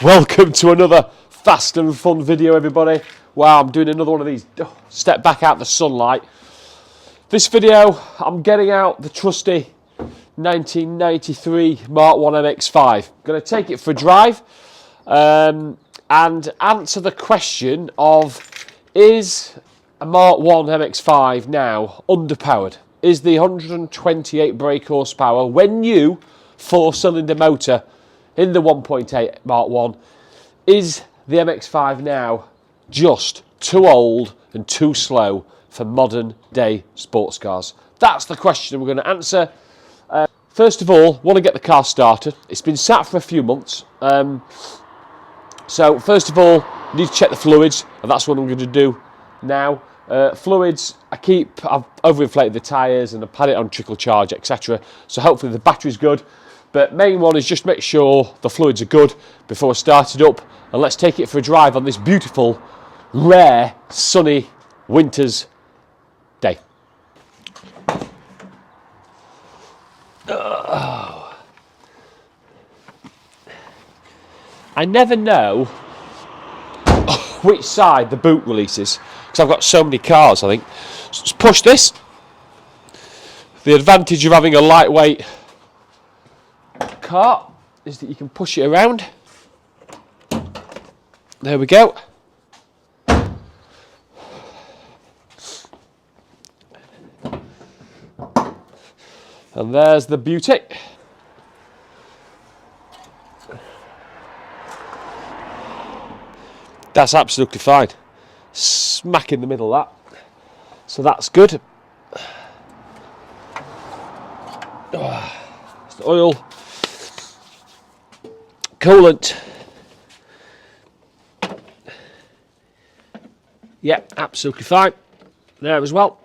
Welcome to another fast and fun video, everybody. Wow, I'm doing another one of these. Step back out the sunlight. This video, I'm getting out the trusty 1993 Mark 1 MX5. Going to take it for a drive and answer the question of, is a Mark 1 MX5 now underpowered? Is the 128 brake horsepower when new 4-cylinder motor in the 1.8 Mark 1, is the MX5 now just too old and too slow for modern day sports cars? That's the question we're going to answer. First of all, want to get the car started. It's been sat for a few months. So first of all, need to check the fluids, and that's what I'm going to do now. Fluids, I've overinflated the tyres and I've had it on trickle charge, etc. So hopefully the battery's good. But main one is just make sure the fluids are good before I start it up. And let's take it for a drive on this beautiful, rare, sunny winter's day. Oh. I never know which side the boot releases because I've got so many cars, I think. So just push this. The advantage of having a lightweight car is that you can push it around. There we go. And there's the beauty. That's absolutely fine. Smack in the middle of that. So that's good. It's the oil. Coolant. Yeah, absolutely fine. There as well.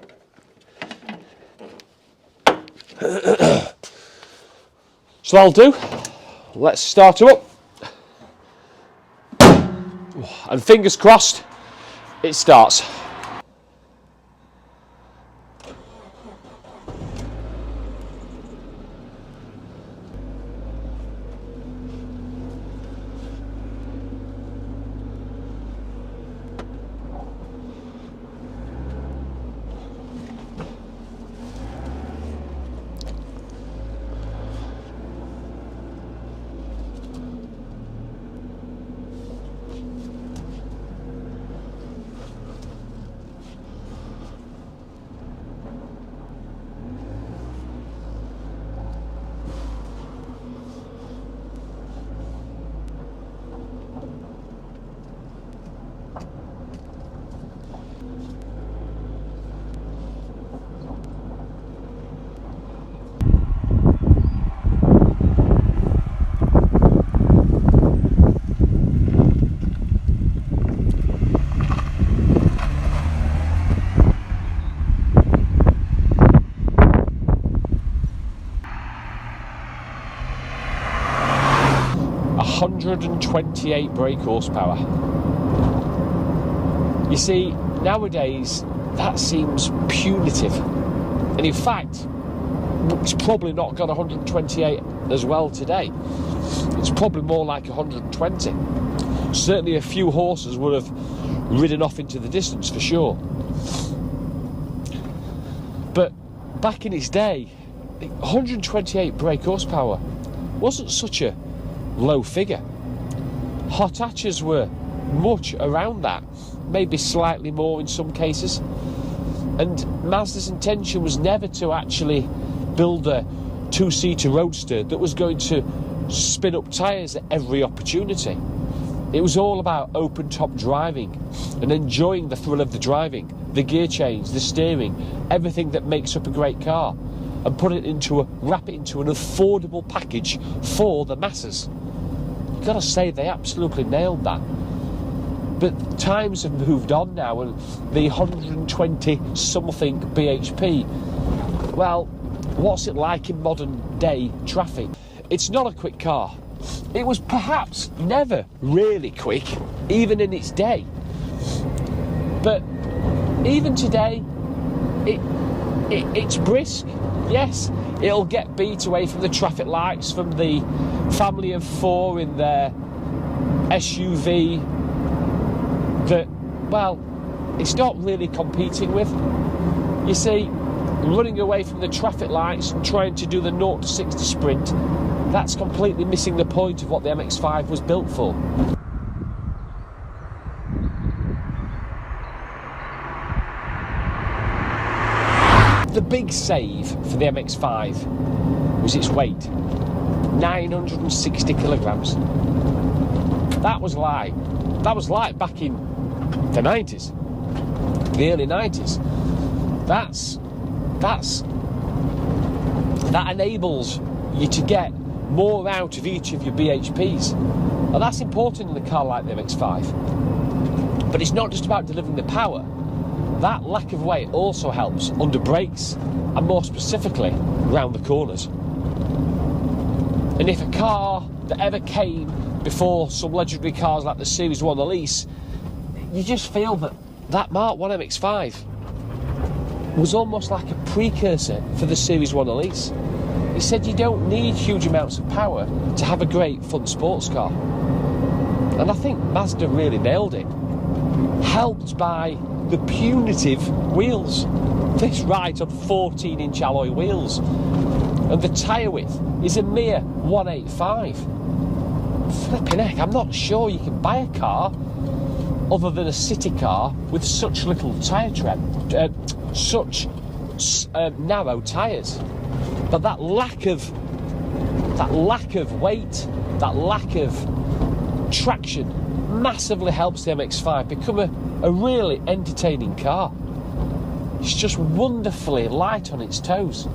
So I'll do. Let's start her up. And fingers crossed, it starts. .128 brake horsepower. You see, nowadays that seems punitive, and in fact it's probably not got 128 as well today. It's probably more like 120. Certainly a few horses would have ridden off into the distance for sure. But back in its day, 128 brake horsepower wasn't such a low figure. Hot hatches were much around that, maybe slightly more in some cases. And Mazda's intention was never to actually build a two-seater roadster that was going to spin up tyres at every opportunity. It was all about open-top driving and enjoying the thrill of the driving, the gear change, the steering, everything that makes up a great car, and wrap it into an affordable package for the masses. You've got to say they absolutely nailed that. But times have moved on now, and the 120 something bhp, well, what's it like in modern day traffic? It's not a quick car. It was perhaps never really quick, even in its day. But even today, it's brisk. Yes, it'll get beat away from the traffic lights from the family of four in their SUV that, well, it's not really competing with. You see, running away from the traffic lights and trying to do the 0 to 60 sprint, that's completely missing the point of what the MX5 was built for. The big save for the MX5 was its weight, 960 kilograms. That was light back in the 90s, the early 90s. That enables you to get more out of each of your BHPs, and that's important in a car like the MX5. But it's not just about delivering the power. That lack of weight also helps under brakes, and more specifically round the corners. And if a car that ever came before some legendary cars like the Series 1 Elise, you just feel that Mark 1 MX5 was almost like a precursor for the Series 1 Elise. He said you don't need huge amounts of power to have a great fun sports car. And I think Mazda really nailed it. Helped by the punitive wheels. This rides on 14-inch alloy wheels. And the tyre width is a mere 185. Flipping heck, I'm not sure you can buy a car other than a city car with such little tyre tread, such narrow tyres. But that lack of weight, that lack of traction massively helps the MX5 become a really entertaining car. It's just wonderfully light on its toes.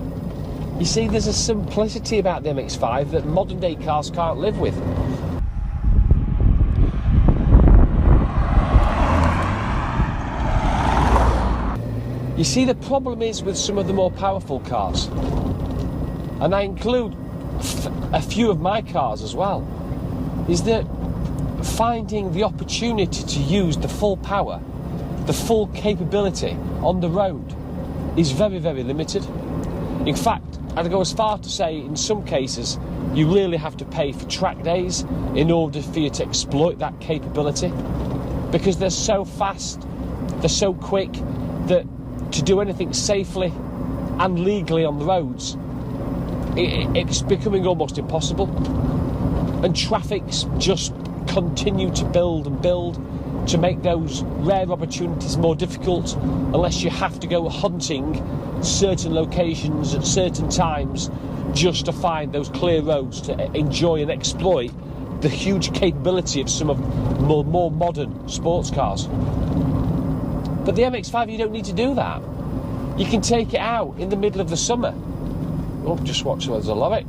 You see, there's a simplicity about the MX5 that modern day cars can't live with. You see, the problem is with some of the more powerful cars, and I include a few of my cars as well, is that finding the opportunity to use the full power, the full capability on the road is very, very limited. In fact, I'd go as far to say in some cases you really have to pay for track days in order for you to exploit that capability, because they're so fast, they're so quick, that to do anything safely and legally on the roads, it's becoming almost impossible. And traffics just continue to build and build to make those rare opportunities more difficult, unless you have to go hunting certain locations at certain times just to find those clear roads to enjoy and exploit the huge capability of some of more modern sports cars. But the MX5, you don't need to do that. You can take it out in the middle of the summer. Oh, just watch, there's a lorry.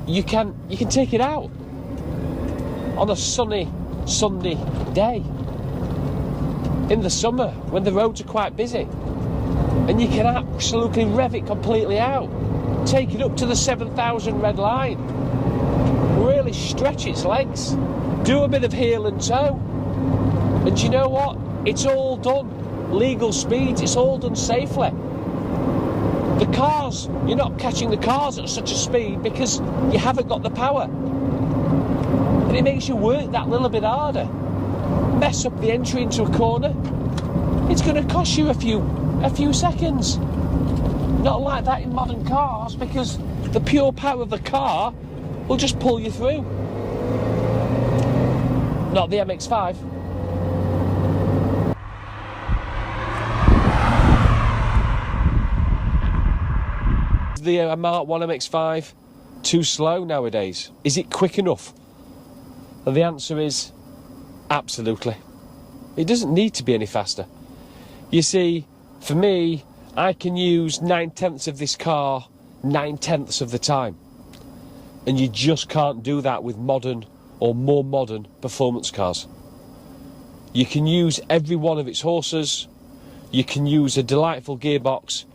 You can take it out on a sunny Sunday day in the summer when the roads are quite busy, and you can absolutely rev it completely out, take it up to the 7,000 red line, really stretch its legs, do a bit of heel and toe, and you know what? It's all done. Legal speeds, it's all done safely. The cars, you're not catching the cars at such a speed because you haven't got the power. And it makes you work that little bit harder. Mess up the entry into a corner. It's going to cost you a few seconds. Not like that in modern cars, because the pure power of the car will just pull you through. Not the MX5. The Mark 1 MX5 too slow nowadays? Is it quick enough? And the answer is absolutely. It doesn't need to be any faster. You see, for me, I can use 9/10 of this car 9/10 of the time, and you just can't do that with modern or more modern performance cars. You can use every one of its horses, you can use a delightful gearbox,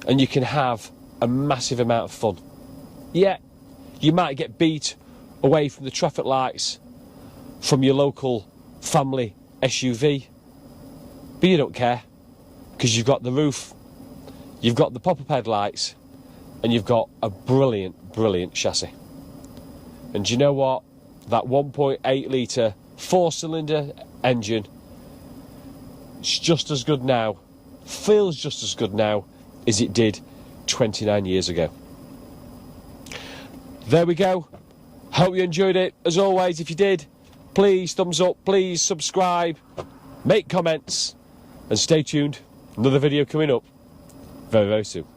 and you can have a massive amount of fun. Yeah, you might get beat away from the traffic lights from your local family SUV, but you don't care, because you've got the roof, you've got the pop-up headlights, and you've got a brilliant chassis. And do you know what? that 1.8 litre 4-cylinder engine. It's just as good now, feels just as good now as it did 29 years ago. There we go. Hope you enjoyed it. As always, if you did, please thumbs up, please subscribe, make comments, and stay tuned. Another video coming up very, very soon.